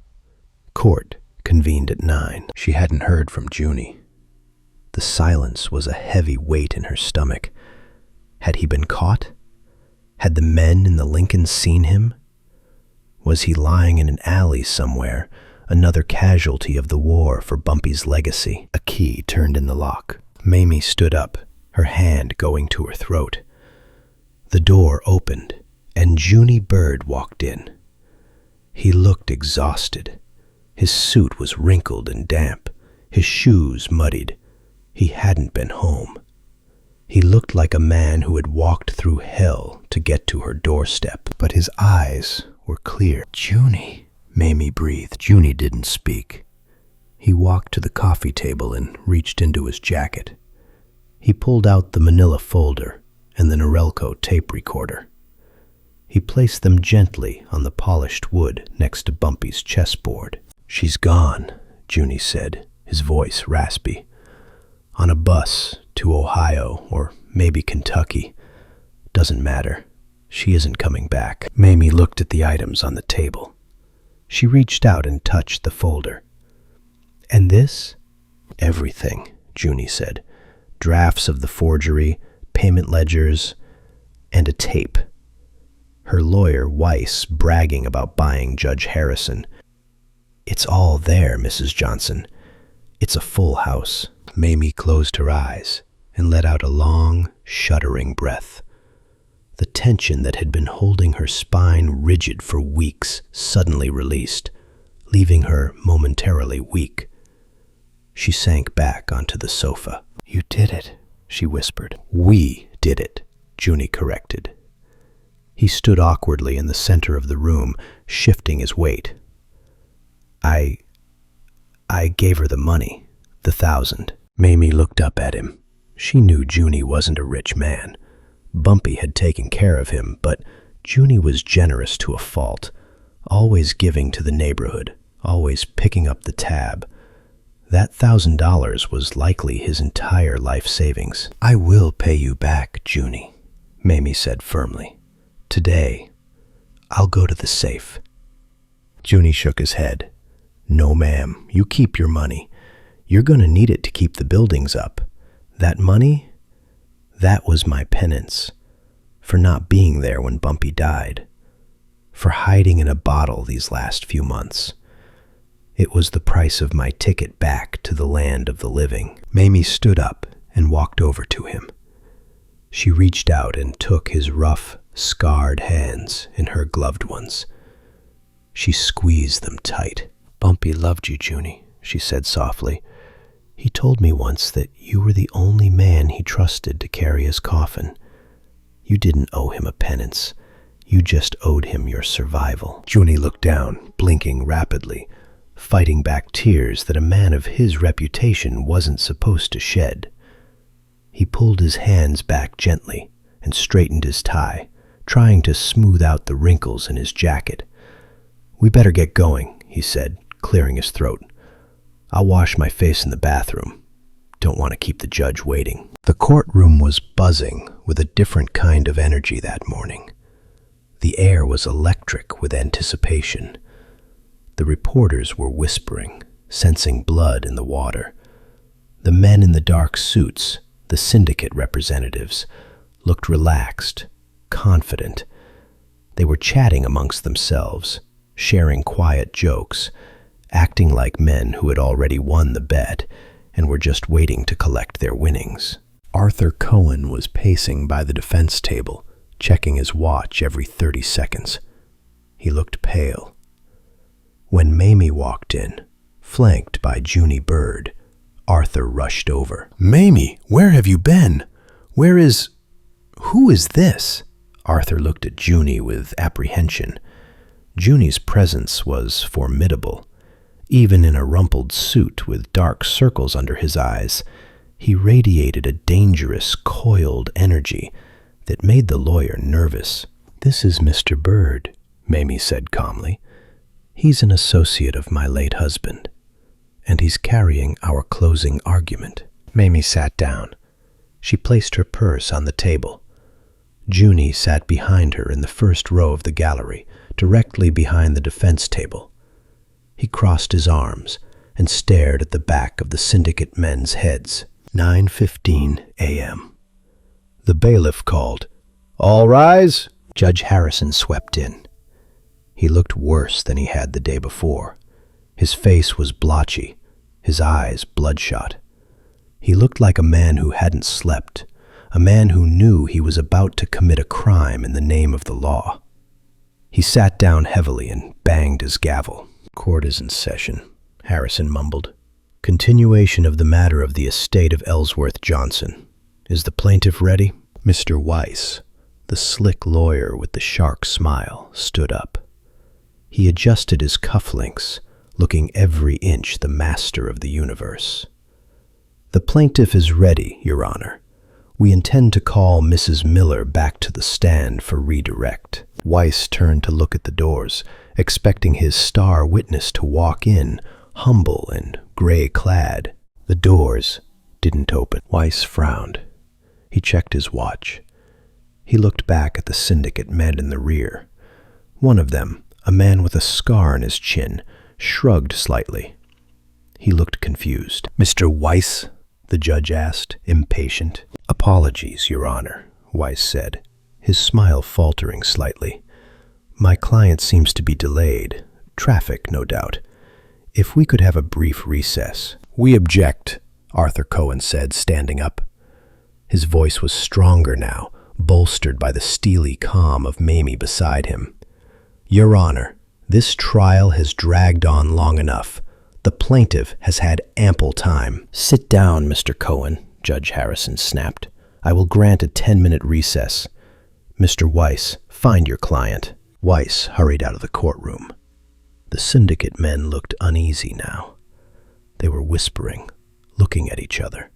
Court convened at 9. She hadn't heard from Junie. The silence was a heavy weight in her stomach. Had he been caught? Had the men in the Lincoln seen him? Was he lying in an alley somewhere, another casualty of the war for Bumpy's legacy? A key turned in the lock. Mamie stood up, her hand going to her throat. The door opened, and Junie Bird walked in. He looked exhausted. His suit was wrinkled and damp, his shoes muddied. He hadn't been home. He looked like a man who had walked through hell to get to her doorstep, but his eyes were clear. "Junie," Mamie breathed. Junie didn't speak. He walked to the coffee table and reached into his jacket. He pulled out the manila folder and the Norelco tape recorder. He placed them gently on the polished wood next to Bumpy's chessboard. "She's gone," Junie said, his voice raspy. "On a bus to Ohio or maybe Kentucky. Doesn't matter. She isn't coming back." Mamie looked at the items on the table. She reached out and touched the folder. "And this?" "Everything," Junie said. "Drafts of the forgery, payment ledgers, and a tape. Her lawyer, Weiss, bragging about buying Judge Harrison. It's all there, Mrs. Johnson. It's a full house." Mamie closed her eyes and let out a long, shuddering breath. The tension that had been holding her spine rigid for weeks suddenly released, leaving her momentarily weak. She sank back onto the sofa. "You did it," she whispered. "We did it," Junie corrected. He stood awkwardly in the center of the room, shifting his weight. I gave her the money, the $1,000. Mamie looked up at him. She knew Junie wasn't a rich man. Bumpy had taken care of him, but Junie was generous to a fault, always giving to the neighborhood, always picking up the tab. That $1,000 was likely his entire life savings. "I will pay you back, Junie," Mamie said firmly. "Today, I'll go to the safe." Junie shook his head. "No, ma'am, you keep your money. You're going to need it to keep the buildings up. That money, that was my penance for not being there when Bumpy died, for hiding in a bottle these last few months. It was the price of my ticket back to the land of the living." Mamie stood up and walked over to him. She reached out and took his rough, scarred hands in her gloved ones. She squeezed them tight. "Bumpy loved you, Junie," she said softly. "He told me once that you were the only man he trusted to carry his coffin. You didn't owe him a penance. You just owed him your survival." Junie looked down, blinking rapidly, fighting back tears that a man of his reputation wasn't supposed to shed. He pulled his hands back gently and straightened his tie, trying to smooth out the wrinkles in his jacket. "We better get going," he said, clearing his throat. "I'll wash my face in the bathroom. Don't want to keep the judge waiting." The courtroom was buzzing with a different kind of energy that morning. The air was electric with anticipation. The reporters were whispering, sensing blood in the water. The men in the dark suits, the syndicate representatives, looked relaxed, confident. They were chatting amongst themselves, sharing quiet jokes, acting like men who had already won the bet and were just waiting to collect their winnings. Arthur Cohen was pacing by the defense table, checking his watch every 30 seconds. He looked pale. When Mamie walked in, flanked by Junie Bird, Arthur rushed over. "Mamie, where have you been? Who is this?" Arthur looked at Junie with apprehension. Junie's presence was formidable. Even in a rumpled suit with dark circles under his eyes, he radiated a dangerous, coiled energy that made the lawyer nervous. "This is Mr. Bird," Mamie said calmly. "He's an associate of my late husband, and he's carrying our closing argument." Mamie sat down. She placed her purse on the table. Junie sat behind her in the first row of the gallery, directly behind the defense table. He crossed his arms and stared at the back of the syndicate men's heads. 9:15 a.m. The bailiff called. "All rise!" Judge Harrison swept in. He looked worse than he had the day before. His face was blotchy, his eyes bloodshot. He looked like a man who hadn't slept, a man who knew he was about to commit a crime in the name of the law. He sat down heavily and banged his gavel. "Court is in session," Harrison mumbled. "Continuation of the matter of the estate of Ellsworth Johnson. Is the plaintiff ready?" Mr. Weiss, the slick lawyer with the shark smile, stood up. He adjusted his cufflinks, looking every inch the master of the universe. "The plaintiff is ready, Your Honor. We intend to call Mrs. Miller back to the stand for redirect." Weiss turned to look at the doors, expecting his star witness to walk in, humble and gray-clad. The doors didn't open. Weiss frowned. He checked his watch. He looked back at the syndicate men in the rear. One of them, a man with a scar on his chin, shrugged slightly. He looked confused. "Mr. Weiss?" the judge asked, impatient. "Apologies, Your Honor," Weiss said, his smile faltering slightly. "My client seems to be delayed. Traffic, no doubt. If we could have a brief recess." "We object," Arthur Cohen said, standing up. His voice was stronger now, bolstered by the steely calm of Mamie beside him. "Your Honor, this trial has dragged on long enough. The plaintiff has had ample time." "Sit down, Mr. Cohen," Judge Harrison snapped. "I will grant a 10-minute recess. Mr. Weiss, find your client." Weiss hurried out of the courtroom. The syndicate men looked uneasy now. They were whispering, looking at each other.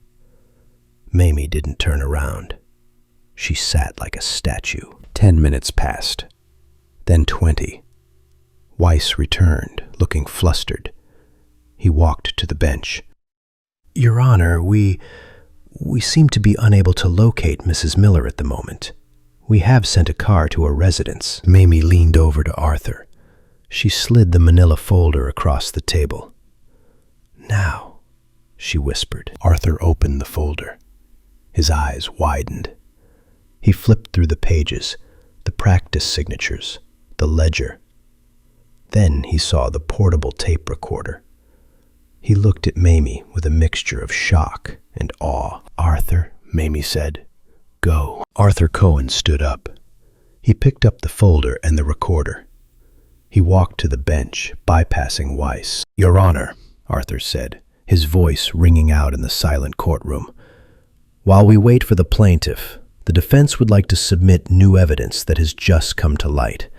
Mamie didn't turn around. She sat like a statue. 10 minutes passed, then 20. Weiss returned, looking flustered. He walked to the bench. "Your Honor, we seem to be unable to locate Mrs. Miller at the moment. We have sent a car to her residence." Mamie leaned over to Arthur. She slid the manila folder across the table. "Now," she whispered. Arthur opened the folder. His eyes widened. He flipped through the pages, the practice signatures, the ledger. Then he saw the portable tape recorder. He looked at Mamie with a mixture of shock and awe. "Arthur," Mamie said, "go." Arthur Cohen stood up. He picked up the folder and the recorder. He walked to the bench, bypassing Weiss. "Your Honor," Arthur said, his voice ringing out in the silent courtroom. "While we wait for the plaintiff, the defense would like to submit new evidence that has just come to light.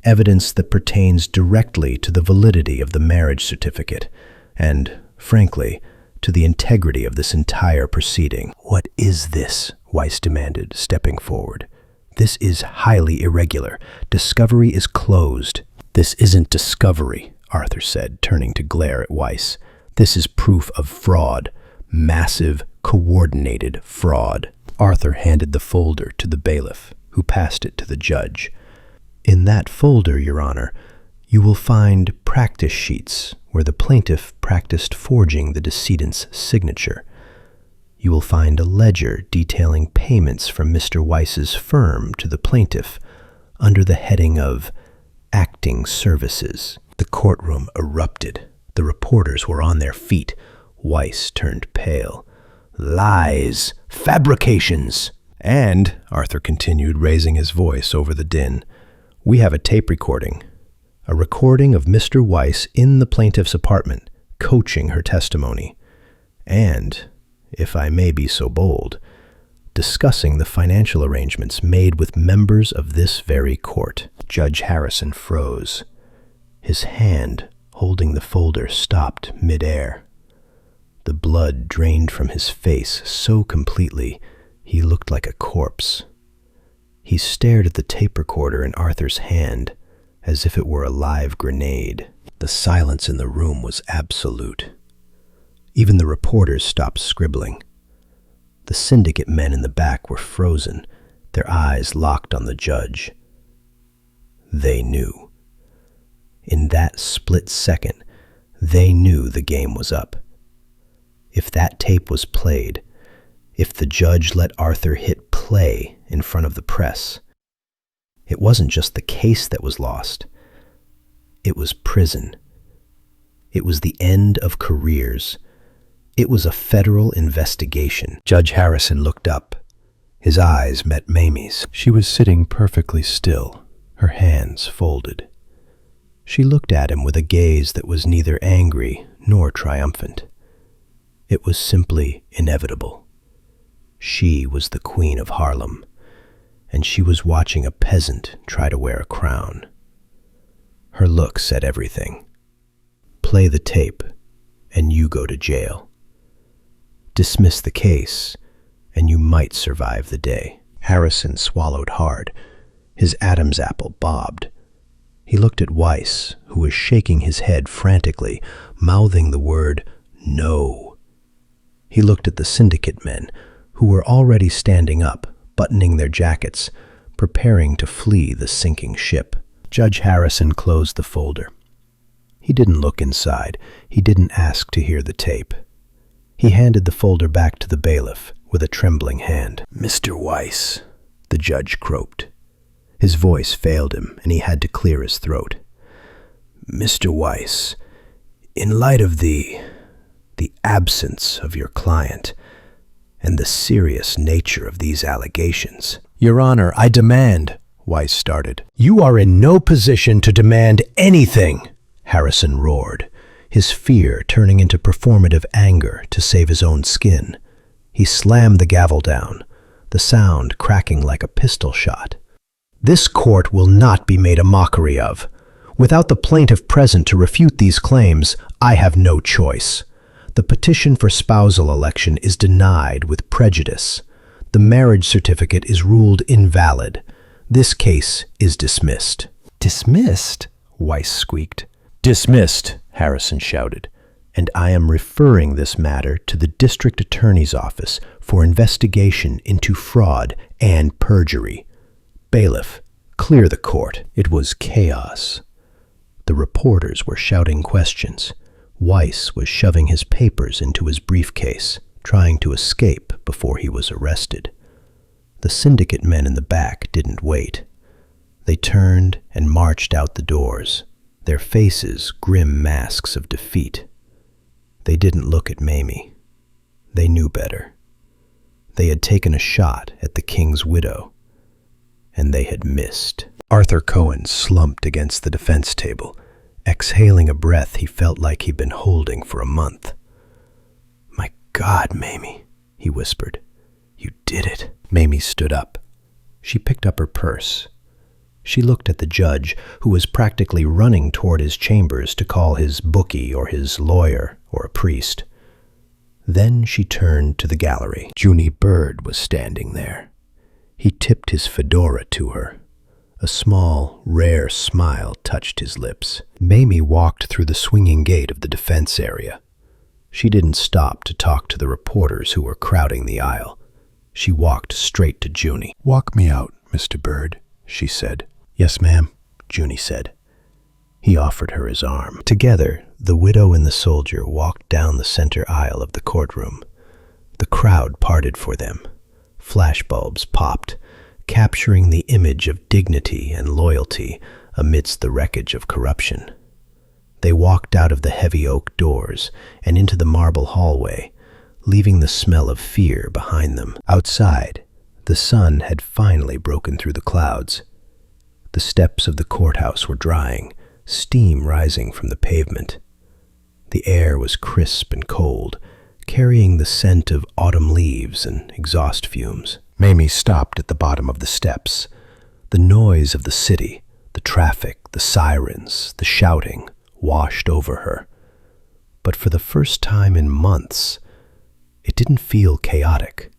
Evidence that pertains directly to the validity of the marriage certificate and, frankly, to the integrity of this entire proceeding." "What is this?" Weiss demanded, stepping forward. "This is highly irregular. Discovery is closed." "This isn't discovery," Arthur said, turning to glare at Weiss. "This is proof of fraud. Massive, coordinated fraud." Arthur handed the folder to the bailiff, who passed it to the judge. "In that folder, Your Honor, you will find practice sheets where the plaintiff practiced forging the decedent's signature. You will find a ledger detailing payments from Mr. Weiss's firm to the plaintiff under the heading of acting services." The courtroom erupted. The reporters were on their feet. Weiss turned pale. "Lies! Fabrications!" "And," Arthur continued, raising his voice over the din, "we have a tape recording. A recording of Mr. Weiss in the plaintiff's apartment, coaching her testimony. And, if I may be so bold, discussing the financial arrangements made with members of this very court." Judge Harrison froze. His hand, holding the folder, stopped midair. The blood drained from his face so completely he looked like a corpse. He stared at the tape recorder in Arthur's hand as if it were a live grenade. The silence in the room was absolute. Even the reporters stopped scribbling. The syndicate men in the back were frozen, their eyes locked on the judge. They knew. In that split second, they knew the game was up. If that tape was played, if the judge let Arthur hit play in front of the press, it wasn't just the case that was lost. It was prison. It was the end of careers. It was a federal investigation. Judge Harrison looked up. His eyes met Mamie's. She was sitting perfectly still, her hands folded. She looked at him with a gaze that was neither angry nor triumphant. It was simply inevitable. She was the queen of Harlem, and she was watching a peasant try to wear a crown. Her look said everything. Play the tape, and you go to jail. Dismiss the case, and you might survive the day. Harrison swallowed hard. His Adam's apple bobbed. He looked at Weiss, who was shaking his head frantically, mouthing the word no. He looked at the syndicate men, who were already standing up, buttoning their jackets, preparing to flee the sinking ship. Judge Harrison closed the folder. He didn't look inside. He didn't ask to hear the tape. He handed the folder back to the bailiff with a trembling hand. "Mr. Weiss," the judge croaked. His voice failed him, and he had to clear his throat. "Mr. Weiss, in light of the absence of your client and the serious nature of these allegations—" "Your Honor, I demand," Weiss started. "You are in no position to demand anything," Harrison roared, his fear turning into performative anger to save his own skin. He slammed the gavel down, the sound cracking like a pistol shot. "This court will not be made a mockery of. Without the plaintiff present to refute these claims, I have no choice. The petition for spousal election is denied with prejudice. The marriage certificate is ruled invalid. This case is dismissed." "Dismissed?" Weiss squeaked. "Dismissed," Harrison shouted. "And I am referring this matter to the district attorney's office for investigation into fraud and perjury. Bailiff, clear the court." It was chaos. The reporters were shouting questions. Weiss was shoving his papers into his briefcase, trying to escape before he was arrested. The syndicate men in the back didn't wait. They turned and marched out the doors, their faces grim masks of defeat. They didn't look at Mamie. They knew better. They had taken a shot at the king's widow, and they had missed. Arthur Cohen slumped against the defense table, exhaling a breath he felt like he'd been holding for a month. "My God, Mamie," he whispered. "You did it." Mamie stood up. She picked up her purse. She looked at the judge, who was practically running toward his chambers to call his bookie or his lawyer or a priest. Then she turned to the gallery. Junie Bird was standing there. He tipped his fedora to her. A small, rare smile touched his lips. Mamie walked through the swinging gate of the defense area. She didn't stop to talk to the reporters who were crowding the aisle. She walked straight to Junie. "Walk me out, Mr. Bird," she said. "Yes, ma'am," Junie said. He offered her his arm. Together, the widow and the soldier walked down the center aisle of the courtroom. The crowd parted for them. Flashbulbs popped, capturing the image of dignity and loyalty amidst the wreckage of corruption. They walked out of the heavy oak doors and into the marble hallway, leaving the smell of fear behind them. Outside, the sun had finally broken through the clouds. The steps of the courthouse were drying, steam rising from the pavement. The air was crisp and cold, carrying the scent of autumn leaves and exhaust fumes. Mamie stopped at the bottom of the steps. The noise of the city, the traffic, the sirens, the shouting, washed over her. But for the first time in months, it didn't feel chaotic.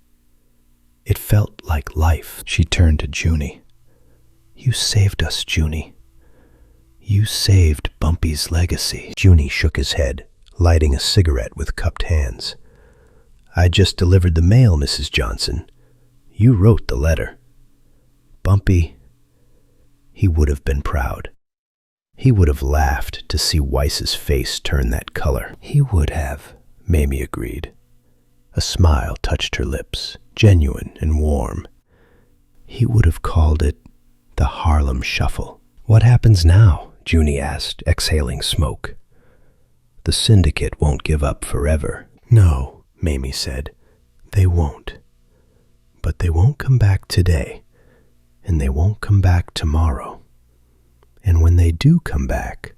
It felt like life. She turned to Junie. "You saved us, Junie. You saved Bumpy's legacy." Junie shook his head, lighting a cigarette with cupped hands. "I just delivered the mail, Mrs. Johnson. You wrote the letter." Bumpy, he would have been proud. He would have laughed to see Weiss's face turn that color. "He would have," Mamie agreed. A smile touched her lips, genuine and warm. "He would have called it the Harlem Shuffle." "What happens now?" Junie asked, exhaling smoke. "The syndicate won't give up forever." "No," Mamie said, "they won't. But they won't come back today, and they won't come back tomorrow. And when they do come back,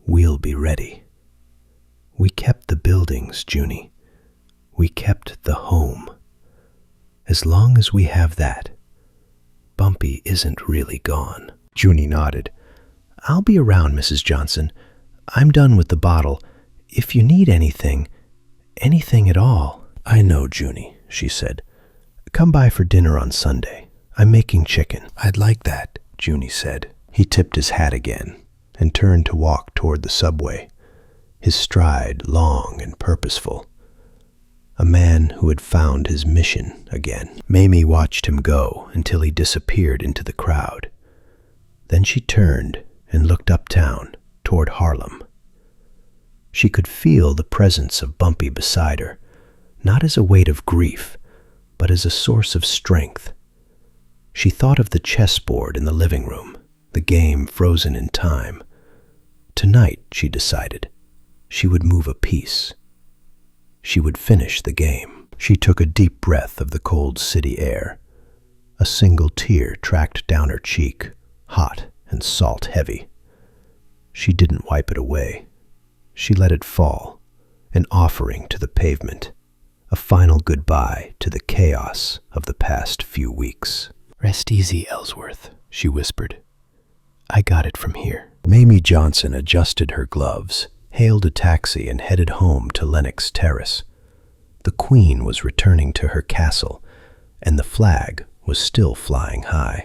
we'll be ready. We kept the buildings, Junie. We kept the home. As long as we have that, Bumpy isn't really gone." Junie nodded. "I'll be around, Mrs. Johnson. I'm done with the bottle. If you need anything at all." "I know, Junie," she said. "Come by for dinner on Sunday. I'm making chicken." "I'd like that," Junie said. He tipped his hat again and turned to walk toward the subway, his stride long and purposeful. A man who had found his mission again. Mamie watched him go until he disappeared into the crowd. Then she turned and looked uptown toward Harlem. She could feel the presence of Bumpy beside her, not as a weight of grief, but as a source of strength. She thought of the chessboard in the living room, the game frozen in time. Tonight, she decided, she would move a piece. She would finish the game. She took a deep breath of the cold city air. A single tear tracked down her cheek, hot and salt heavy. She didn't wipe it away. She let it fall, an offering to the pavement, a final goodbye to the chaos of the past few weeks. "Rest easy, Ellsworth," she whispered. "I got it from here." Mamie Johnson adjusted her gloves, hailed a taxi and headed home to Lennox Terrace. The Queen was returning to her castle, and the flag was still flying high.